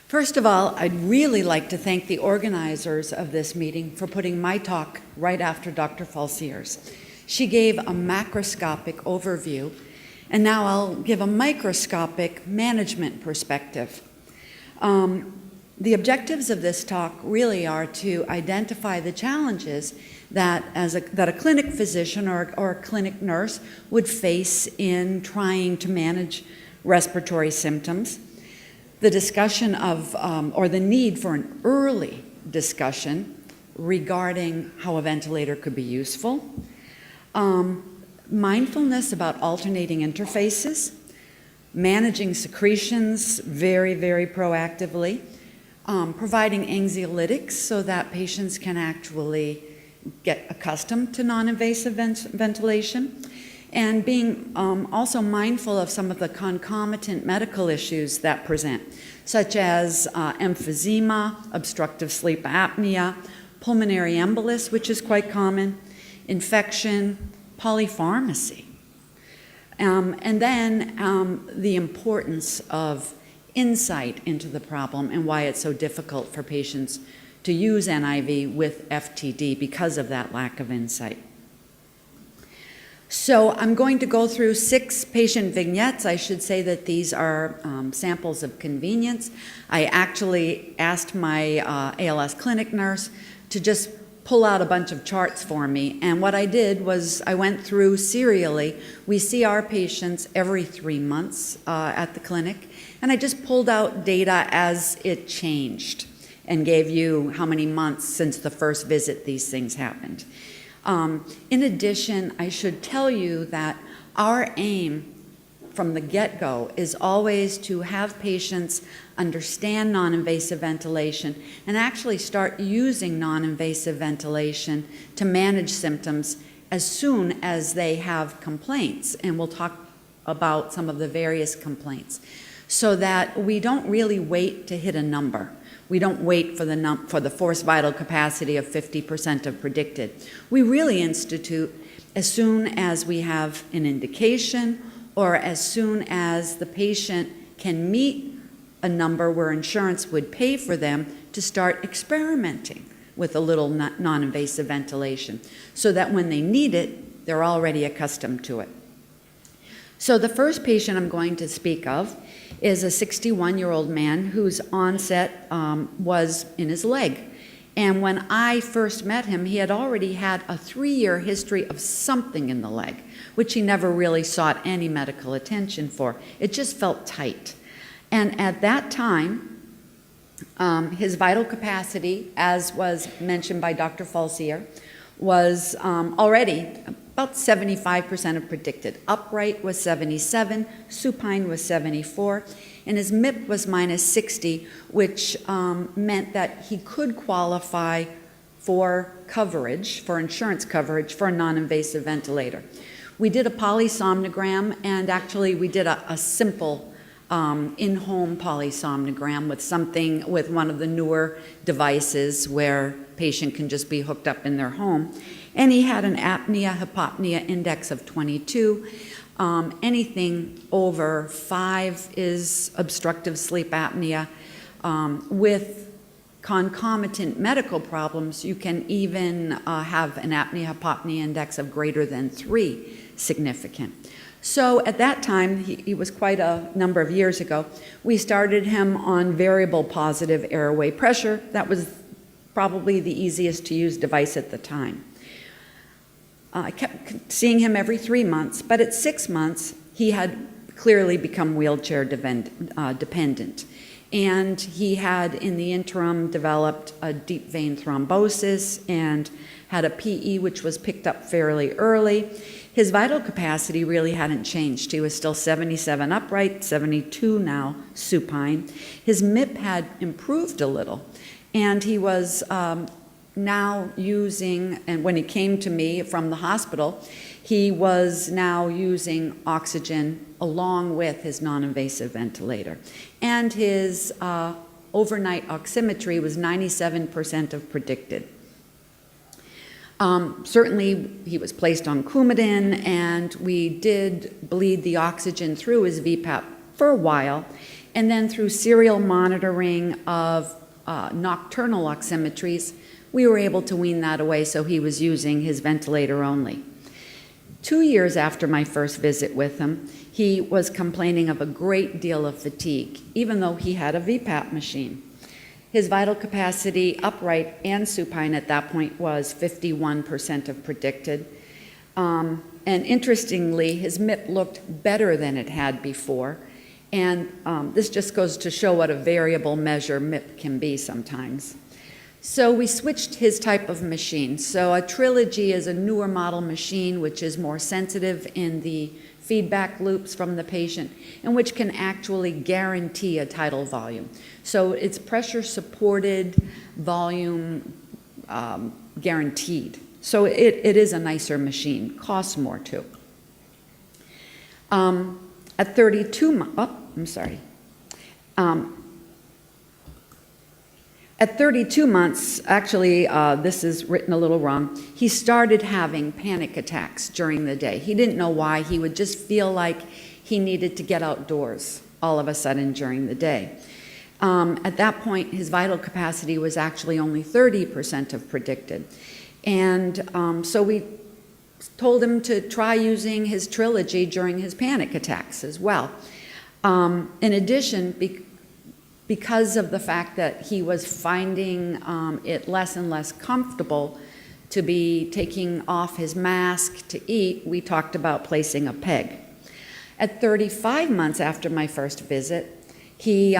First of all, I'd really like to thank the organizers of this meeting for putting my talk right after Dr. Falsier's. She gave a macroscopic overview, and now I'll give a microscopic management perspective. The objectives of this talk really are to identify the challenges that a clinic physician or a clinic nurse would face in trying to manage respiratory symptoms, the discussion of, or the need for an early discussion regarding how a ventilator could be useful, mindfulness about alternating interfaces, managing secretions very, very proactively, providing anxiolytics so that patients can actually get accustomed to non-invasive ventilation, and being also mindful of some of the concomitant medical issues that present, such as emphysema, obstructive sleep apnea, pulmonary embolus, which is quite common, infection, polypharmacy. And then the importance of insight into the problem and why it's so difficult for patients to use NIV with FTD because of that lack of insight. So I'm going to go through 6 patient vignettes. I should say that these are samples of convenience. I actually asked my ALS clinic nurse to just pull out a bunch of charts for me, and what I did was I went through serially. We see our patients every 3 months at the clinic, and I just pulled out data as it changed and gave you how many months since the first visit these things happened. In addition, I should tell you that our aim from the get-go is always to have patients understand non-invasive ventilation and actually start using non-invasive ventilation to manage symptoms as soon as they have complaints. And we'll talk about some of the various complaints, so that we don't really wait to hit a number. We don't wait for the forced vital capacity of 50% of predicted. We really institute as soon as we have an indication or as soon as the patient can meet a number where insurance would pay for them to start experimenting with a little non-invasive ventilation, so that when they need it, they're already accustomed to it. So the first patient I'm going to speak of is a 61-year-old man whose onset was in his leg. And when I first met him, he had already had a 3-year history of something in the leg, which he never really sought any medical attention for. It just felt tight. And at that time, his vital capacity, as was mentioned by Dr. Falsier, was already about 75% of predicted. Upright was 77, supine was 74, and his MIP was -60, which meant that he could qualify for coverage, for insurance coverage, for a non-invasive ventilator. We did a polysomnogram, and actually we did a simple in-home polysomnogram with one of the newer devices where patient can just be hooked up in their home. And he had an apnea-hypopnea index of 22. Anything over 5 is obstructive sleep apnea. With concomitant medical problems, you can even have an apnea-hypopnea index of greater than 3 significant. So at that time, he was quite a number of years ago, we started him on variable positive airway pressure. That was probably the easiest to use device at the time. I kept seeing him every 3 months, but at 6 months, he had clearly become wheelchair dependent. And he had, in the interim, developed a deep vein thrombosis and had a PE, which was picked up fairly early. His vital capacity really hadn't changed. He was still 77 upright, 72 now supine. His MIP had improved a little, and he was now using, and when he came to me from the hospital, he was now using oxygen along with his non-invasive ventilator. And his overnight oximetry was 97% of predicted. Certainly, he was placed on Coumadin, and we did bleed the oxygen through his VPAP for a while. And then through serial monitoring of nocturnal oximetries, we were able to wean that away, so he was using his ventilator only. 2 years after my first visit with him, he was complaining of a great deal of fatigue, even though he had a VPAP machine. His vital capacity, upright and supine at that point, was 51% of predicted. And interestingly, his MIP looked better than it had before. And this just goes to show what a variable measure MIP can be sometimes. So we switched his type of machine. So a Trilogy is a newer model machine which is more sensitive in the feedback loops from the patient and which can actually guarantee a tidal volume. So it's pressure supported volume guaranteed. So it is a nicer machine, costs more too. At 32 months, at 32 months, actually, this is written a little wrong, he started having panic attacks during the day. He didn't know why. He would just feel like he needed to get outdoors all of a sudden during the day. At that point, his vital capacity was actually only 30% of predicted. And so we told him to try using his Trilogy during his panic attacks as well. In addition, because of the fact that he was finding it less and less comfortable to be taking off his mask to eat, we talked about placing a peg. At 35 months after my first visit, he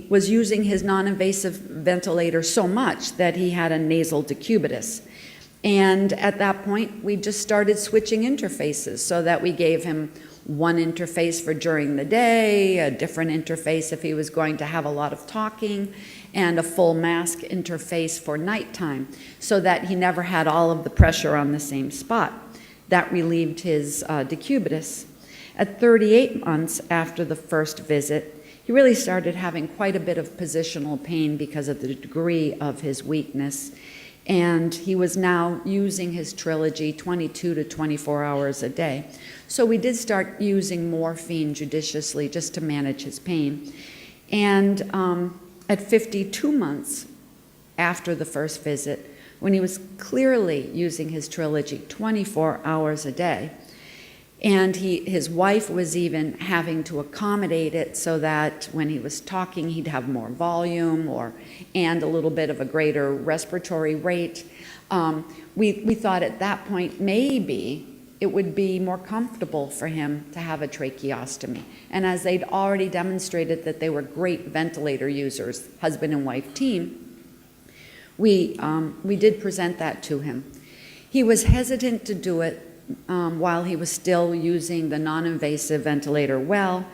was using his non-invasive ventilator so much that he had a nasal decubitus. And at that point, we just started switching interfaces so that we gave him one interface for during the day, a different interface if he was going to have a lot of talking, and a full mask interface for nighttime, so that he never had all of the pressure on the same spot. That relieved his decubitus. At 38 months after the first visit, he really started having quite a bit of positional pain because of the degree of his weakness. And he was now using his Trilogy 22 to 24 hours a day. So we did start using morphine judiciously just to manage his pain. And at 52 months after the first visit, when he was clearly using his Trilogy 24 hours a day, and his wife was even having to accommodate it so that when he was talking, he'd have more volume and a little bit of a greater respiratory rate. We thought at that point maybe it would be more comfortable for him to have a tracheostomy. And as they'd already demonstrated that they were great ventilator users, husband and wife team, we did present that to him. He was hesitant to do it while he was still using the non-invasive ventilator well,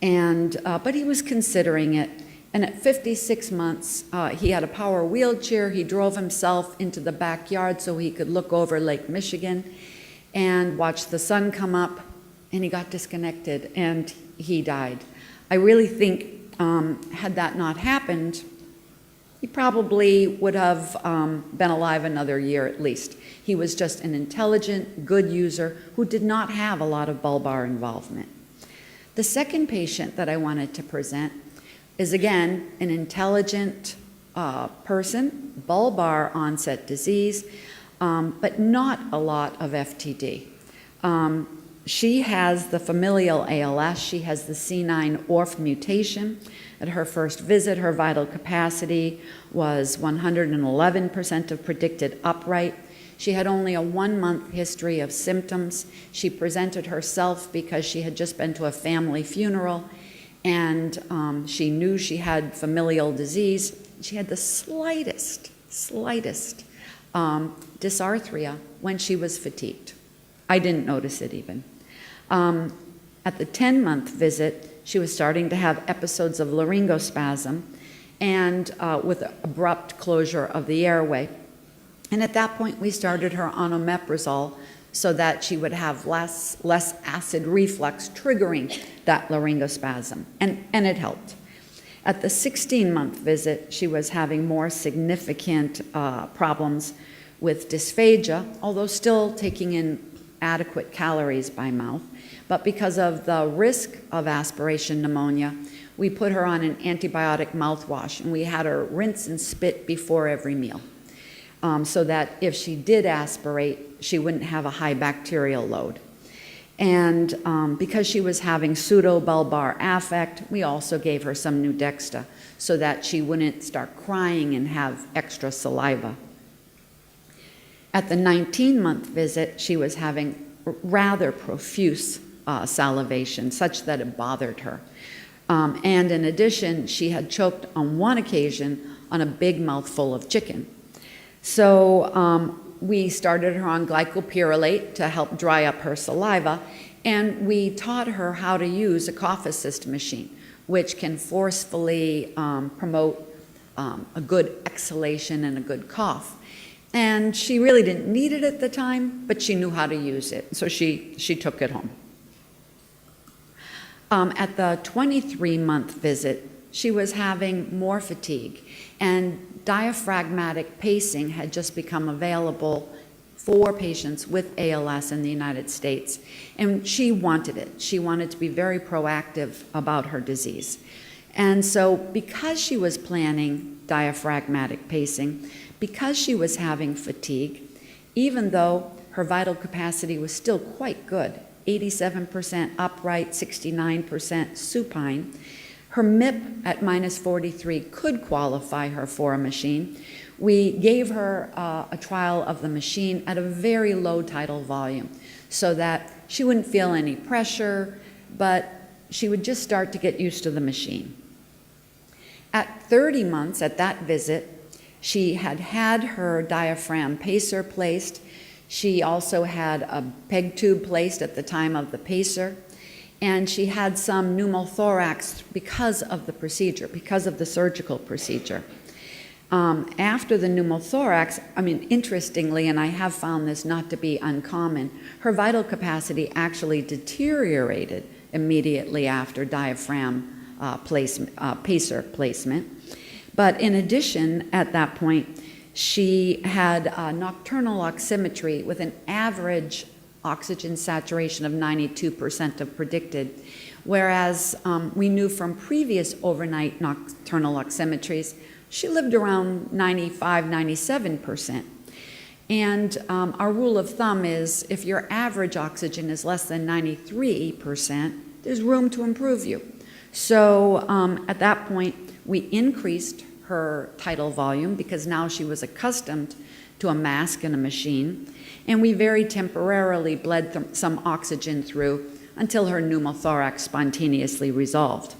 but he was considering it. And at 56 months, he had a power wheelchair. He drove himself into the backyard so he could look over Lake Michigan and watch the sun come up, and he got disconnected and he died. I really think had that not happened, he probably would have been alive another year at least. He was just an intelligent, good user who did not have a lot of bulbar involvement. The second patient that I wanted to present is, again, an intelligent person, bulbar onset disease, but not a lot of FTD. She has the familial ALS. She has the C9orf mutation. At her first visit, her vital capacity was 111% of predicted upright. She had only a 1-month history of symptoms. She presented herself because she had just been to a family funeral, and she knew she had familial disease. She had the slightest dysarthria when she was fatigued. I didn't notice it even. At the 10-month visit, she was starting to have episodes of laryngospasm and with abrupt closure of the airway. And at that point, we started her on omeprazole so that she would have less acid reflux triggering that laryngospasm, and it helped. At the 16-month visit, she was having more significant problems with dysphagia, although still taking in adequate calories by mouth. But because of the risk of aspiration pneumonia, we put her on an antibiotic mouthwash, and we had her rinse and spit before every meal, so that if she did aspirate, she wouldn't have a high bacterial load. And because she was having pseudobulbar affect, we also gave her some Nudexta so that she wouldn't start crying and have extra saliva. At the 19-month visit, she was having rather profuse salivation, such that it bothered her. And in addition, she had choked on one occasion on a big mouthful of chicken. So we started her on glycopyrrolate to help dry up her saliva, and we taught her how to use a cough assist machine, which can forcefully promote a good exhalation and a good cough. And she really didn't need it at the time, but she knew how to use it, so she took it home. At the 23-month visit, she was having more fatigue, and diaphragmatic pacing had just become available for patients with ALS in the United States, and she wanted it. She wanted to be very proactive about her disease. And so because she was planning diaphragmatic pacing, because she was having fatigue, even though her vital capacity was still quite good, 87% upright, 69% supine, her MIP at -43 could qualify her for a machine. We gave her a trial of the machine at a very low tidal volume so that she wouldn't feel any pressure, but she would just start to get used to the machine. At 30 months, at that visit, she had had her diaphragm pacer placed. She also had a PEG tube placed at the time of the pacer. And she had some pneumothorax because of the procedure, because of the surgical procedure. After the pneumothorax, interestingly, and I have found this not to be uncommon, her vital capacity actually deteriorated immediately after diaphragm pacer placement. But in addition, at that point, she had nocturnal oximetry with an average oxygen saturation of 92% of predicted, whereas we knew from previous overnight nocturnal oximetries, she lived around 95, 97%. And our rule of thumb is if your average oxygen is less than 93%, there's room to improve you. So at that point, we increased her tidal volume because now she was accustomed to a mask and a machine, and we very temporarily bled some oxygen through until her pneumothorax spontaneously resolved.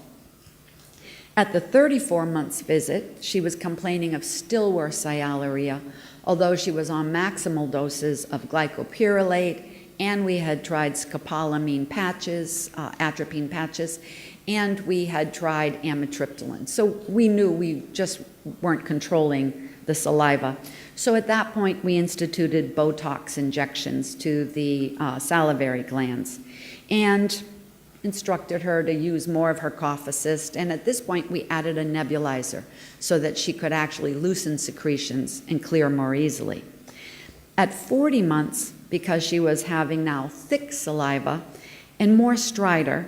At the 34 months visit, she was complaining of still worse sialuria, although she was on maximal doses of glycopyrrolate, and we had tried scopolamine patches, atropine patches, and we had tried amitriptyline. So we knew we just weren't controlling the saliva. So at that point, we instituted Botox injections to the salivary glands and instructed her to use more of her cough assist. And at this point, we added a nebulizer so that she could actually loosen secretions and clear more easily. At 40 months, because she was having now thick saliva and more stridor,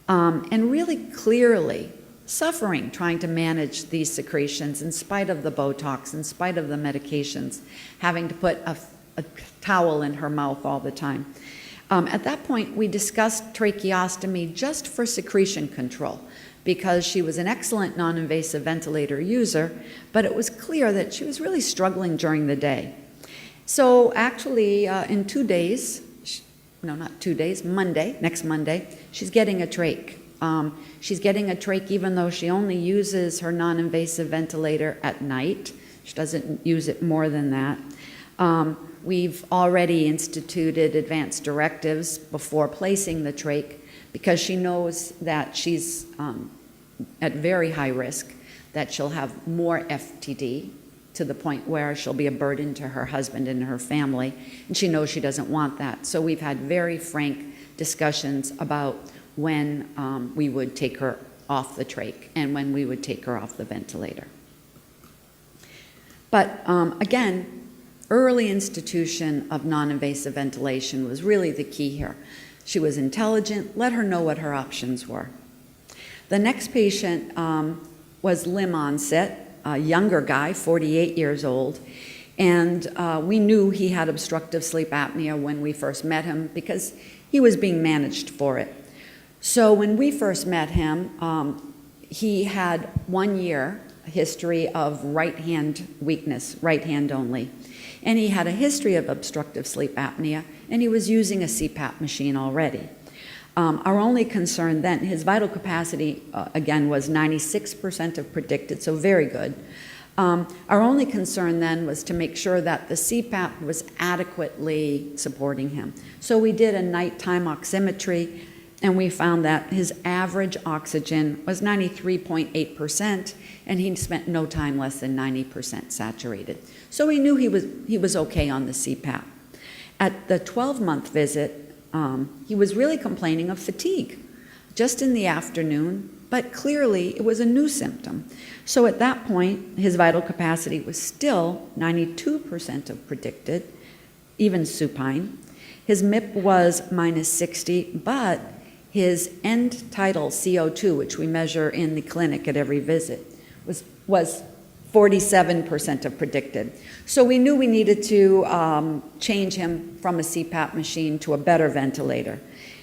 and really clearly suffering trying to manage these secretions in spite of the Botox, in spite of the medications, having to put a towel in her mouth all the time. At that point, we discussed tracheostomy just for secretion control because she was an excellent non-invasive ventilator user, but it was clear that she was really struggling during the day. So actually, in 2 days, no, not 2 days, Monday, next Monday, she's getting a trach. She's getting a trach even though she only uses her non-invasive ventilator at night. She doesn't use it more than that. We've already instituted advanced directives before placing the trach because she knows that she's at very high risk, that she'll have more FTD to the point where she'll be a burden to her husband and her family, and she knows she doesn't want that. So we've had very frank discussions about when we would take her off the trach and when we would take her off the ventilator. But again, early institution of non-invasive ventilation was really the key here. She was intelligent, let her know what her options were. The next patient was limb onset, a younger guy, 48 years old, and we knew he had obstructive sleep apnea when we first met him because he was being managed for it. So when we first met him, he had 1 year history of right hand weakness, right hand only. And he had a history of obstructive sleep apnea, and he was using a CPAP machine already. Our only concern then, his vital capacity, again, was 96% of predicted, so very good. Our only concern then was to make sure that the CPAP was adequately supporting him. So we did a nighttime oximetry, and we found that his average oxygen was 93.8%, and he spent no time less than 90% saturated. So we knew he was okay on the CPAP. At the 12-month visit, he was really complaining of fatigue, just in the afternoon, but clearly it was a new symptom. So at that point, his vital capacity was still 92% of predicted, even supine. His MIP was -60, but his end tidal CO2, which we measure in the clinic at every visit, was 47% of predicted. So we knew we needed to change him from a CPAP machine to a better ventilator.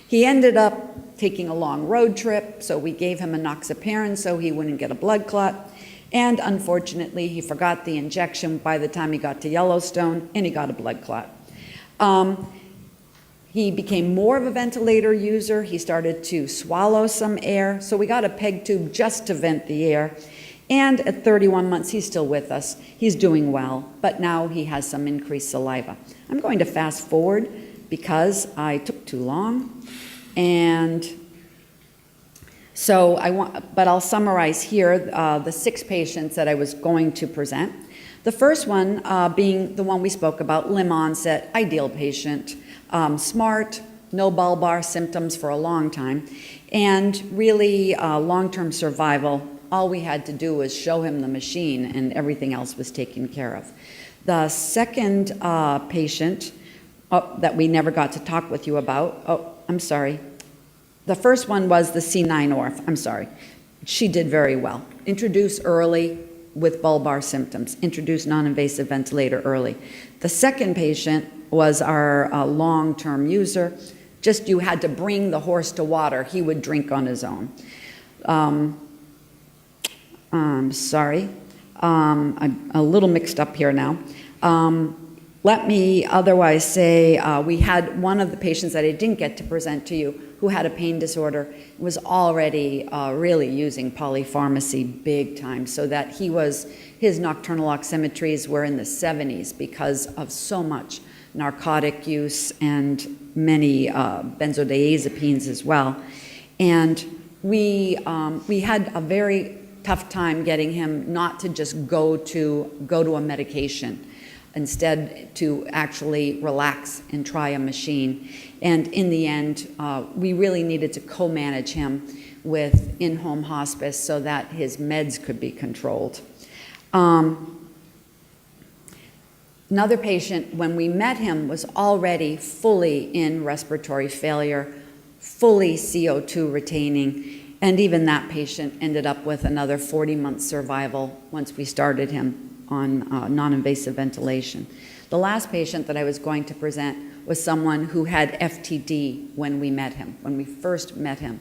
He ended up taking a long road trip, so we gave him enoxaparin so he wouldn't get a blood clot. And unfortunately, he forgot the injection by the time he got to Yellowstone, and he got a blood clot. He became more of a ventilator user. He started to swallow some air, so we got a PEG tube just to vent the air. And at 31 months, he's still with us. He's doing well, but now he has some increased saliva. I'm going to fast forward because I took too long. And so but I'll summarize here the 6 patients that I was going to present. The first one being the one we spoke about, limb onset, ideal patient, smart, no bulbar symptoms for a long time, and really long-term survival. All we had to do was show him the machine, and everything else was taken care of. The second patient that we never got to talk with you about, I'm sorry. The first one was the C9orf, I'm sorry. She did very well. Introduced early with bulbar symptoms, introduced non-invasive ventilator early. The second patient was our long-term user. Just you had to bring the horse to water. He would drink on his own. I'm sorry. I'm a little mixed up here now. Let me otherwise say we had one of the patients that I didn't get to present to you who had a pain disorder, was already really using polypharmacy big time, so that his nocturnal oximetries were in the 70s because of so much narcotic use and many benzodiazepines as well. And we had a very tough time getting him not to just go to a medication, instead to actually relax and try a machine. And in the end, we really needed to co-manage him with in-home hospice so that his meds could be controlled. Another patient, when we met him, was already fully in respiratory failure, fully CO2 retaining, and even that patient ended up with another 40-month survival once we started him on non-invasive ventilation. The last patient that I was going to present was someone who had FTD when we met him, when we first met him,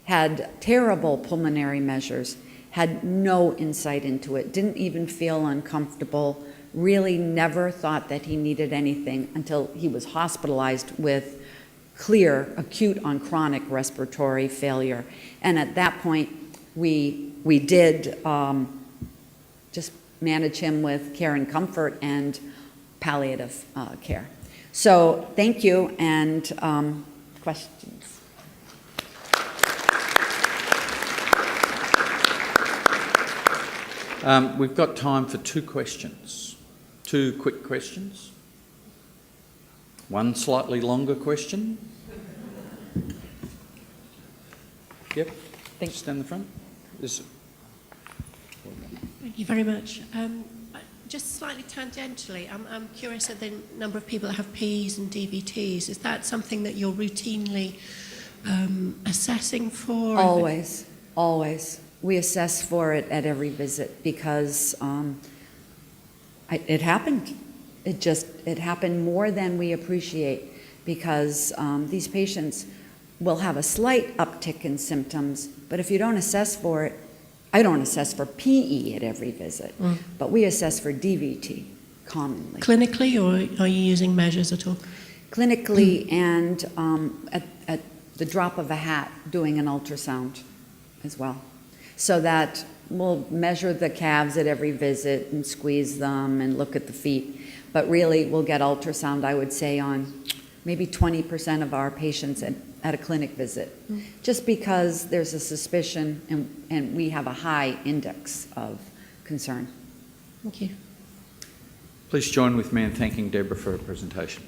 had terrible pulmonary measures, had no insight into it, didn't even feel uncomfortable, really never thought that he needed anything until he was hospitalized with clear acute on chronic respiratory failure. And at that point, we did just manage him with care and comfort and palliative care. So thank you, and questions? We've got time for 2 questions. 2 quick questions. 1 slightly longer question. Yep, Thanks. stand in the front. Thank you very much. Just slightly tangentially, I'm curious at the number of people that have Ps and DVTs. Is that something that you're routinely assessing for? Always. Always. We assess for it at every visit because it happened. It happened more than we appreciate because these patients will have a slight uptick in symptoms, but if you don't assess for it, I don't assess for PE at every visit, but we assess for DVT commonly. Clinically, or are you using measures at all? Clinically and at the drop of a hat doing an ultrasound as well. So that we'll measure the calves at every visit and squeeze them and look at the feet. But really, we'll get ultrasound, I would say, on maybe 20% of our patients at a clinic visit, just because there's a suspicion and we have a high index of concern. Thank you. Please join with me in thanking Deborah for her presentation.